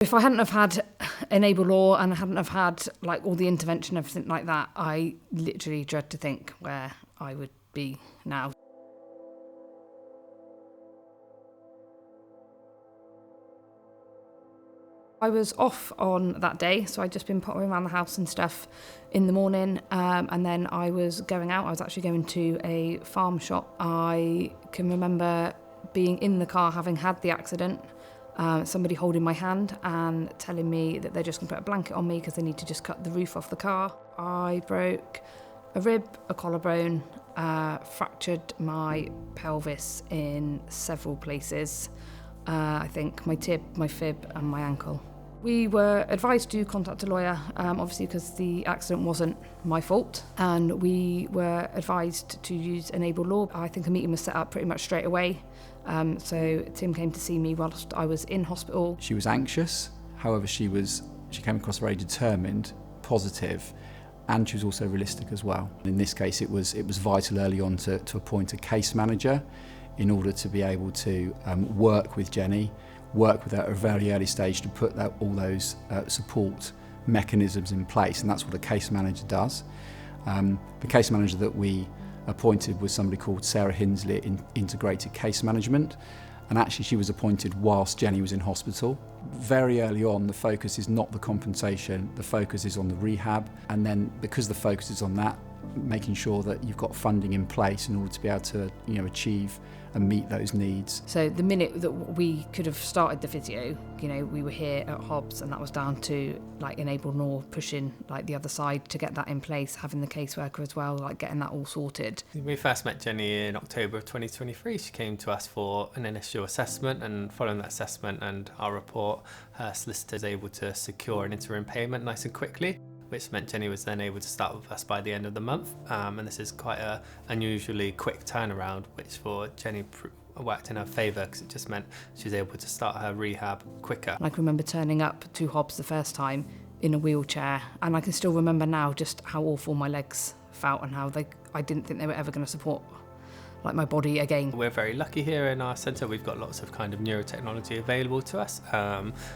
If I hadn't have had Enable Law and I hadn't have had like all the intervention and everything like that, I literally dread to think where I would be now. I was off on that day, so I'd just been pottering around the house and stuff in the morning, and then I was going out. I was actually going to a farm shop. I can remember being in the car having had the accident, somebody holding my hand and telling me that they're just going to put a blanket on me because they need to just cut the roof off the car. I broke a rib, a collarbone, fractured my pelvis in several places. I think my tib, my fib and my ankle. We were advised to contact a lawyer, obviously because the accident wasn't my fault, and we were advised to use Enable Law. I think a meeting was set up pretty much straight away, so Tim came to see me whilst I was in hospital. She was anxious, however she came across very determined, positive, and she was also realistic as well. In this case it was vital early on to appoint a case manager in order to be able to work with Jenny, work with her at a very early stage to put all those support mechanisms in place, and that's what a case manager does. The case manager that we appointed was somebody called Sarah Hinsley in Integrated Case Management, and actually she was appointed whilst Jenny was in hospital. Very early on, the focus is not the compensation, the focus is on the rehab, and then because the focus is on that, making sure that you've got funding in place in order to be able to achieve and meet those needs. So the minute that we could have started the physio, we were here at Hobbs, and that was down to like Enable Law pushing like the other side to get that in place, having the caseworker as well, like getting that all sorted. We first met Jenny in October of 2023. She came to us for an initial assessment, and following that assessment and our report, her solicitor was able to secure an interim payment nice and quickly, which meant Jenny was then able to start with us by the end of the month. And this is quite an unusually quick turnaround, which for Jenny worked in her favour because it just meant she was able to start her rehab quicker. I can remember turning up to Hobbs the first time in a wheelchair, and I can still remember now just how awful my legs felt and how I didn't think they were ever going to support like my body again. We're very lucky here in our centre. We've got lots of kind of neurotechnology available to us,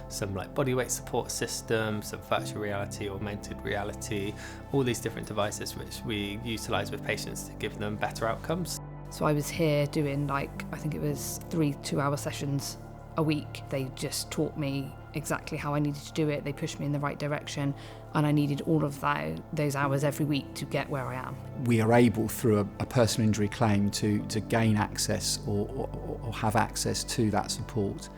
some like body weight support systems, some virtual reality, augmented reality, all these different devices which we utilise with patients to give them better outcomes. So I was here doing I think it was 3 2-hour sessions a week. They just taught me exactly how I needed to do it. They pushed me in the right direction, and I needed all of those hours every week to get where I am. We are able, through a personal injury claim, to gain access or have access to that support.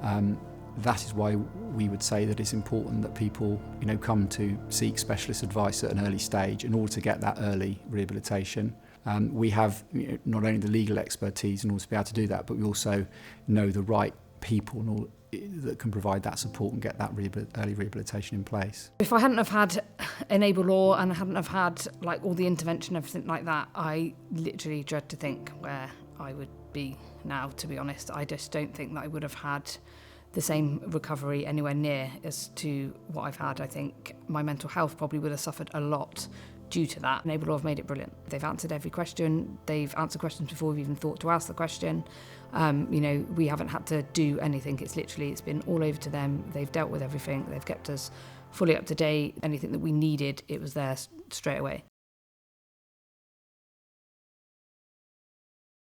That is why we would say that it's important that people come to seek specialist advice at an early stage in order to get that early rehabilitation. We have not only the legal expertise in order to be able to do that, but we also know the right people that can provide that support and get that early rehabilitation in place. If I hadn't have had Enable Law and I hadn't have had like all the intervention and everything like that, I literally dread to think where I would be now, to be honest. I just don't think that I would have had the same recovery anywhere near as to what I've had. I think my mental health probably would have suffered a lot due to that. Enable Law have made it brilliant. They've answered every question. They've answered questions before we've even thought to ask the question. We haven't had to do anything. It's been all over to them. They've dealt with everything. They've kept us fully up to date. Anything that we needed, it was there straight away.